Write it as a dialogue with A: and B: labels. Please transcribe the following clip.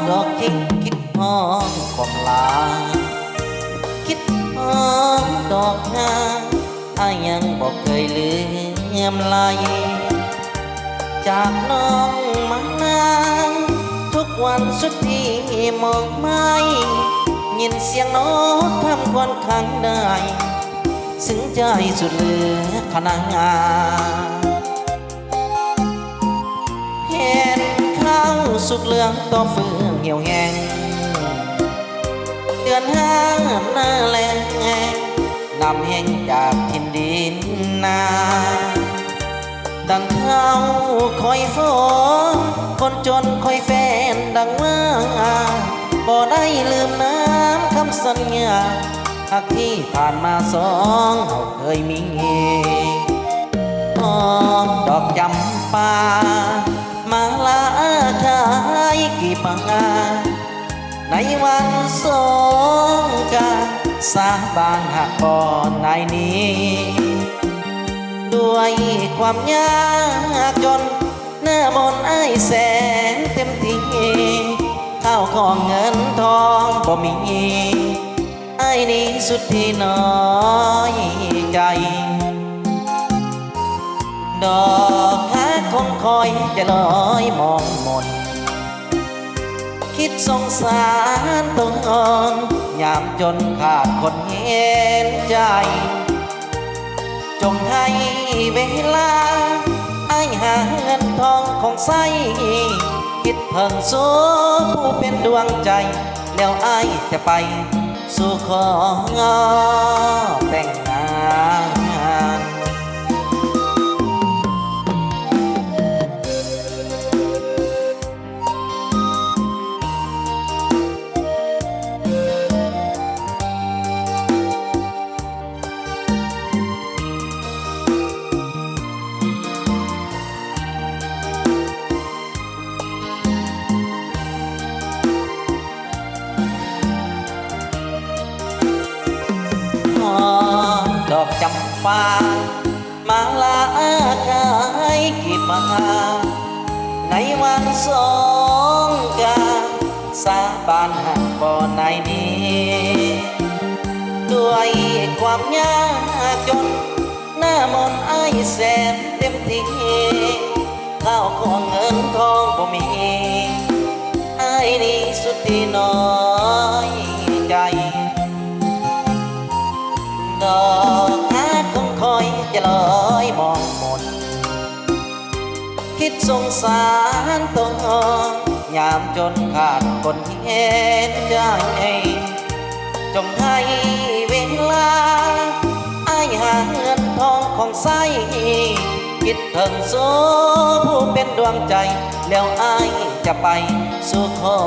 A: ดอกทิ้งคิดหอมความลาคิดหอมดอกงาอายยังบอกเคยลืมลายจากน้องมานานทุกวันสุดที่มองไม่ยินเสียงน้องทำควันขังได้ซึ้งใจสุดเหลือขนาดงาเห็นข้าวสุกเหลืองต่อเฟืองเหี่ยวแห้งเดือนห้าหน้าแล้งนำแห้งจากทินดินนาดังเขาคอยฝนคนจนคอยแฟนดังว่าบ่ได้ลืมน้ำคำสัญญาหากที่ผ่านมาสองเราเคยมีดอกจำปามาลาขายกี่ปังในวันสงกรานต์สาบานหักก่อนในนี้ด้วยความยากจนหน้ามนไอ้แสนเต็มที่ข้าวของเงินทองบ่มีไอ้นี้สุดที่น้อยใจดอกฮักคงคอยจะลอยมองมนคิดสงสารตนยามจนขาดคนเห็นใจจงให้เวลาไอ้หาเงินทองของใสคิดเพิ่งสู้ผู้เป็นดวงใจแล้วไอ้จะไปสู่ขอแต่งงานดอกจำปามาลาขายกี่มาในวันสงกรานต์สาบานหักบ่อในนี้ด้วยความยากจนหน้ามนไอ้แสนเต็มที่ข้าวของเงินทองบ่มีไอ้นี่สุดที่น้อยใจดอกฮักคงคอยจะลอยมองมนคิดสงสารตนยามจนขาดคนที่เห็นใจจงให้เวลาไอ้หาเงินทองของใสคิดถึงสู้ผู้เป็นดวงใจแล้วไอ้จะไปสู่ขอ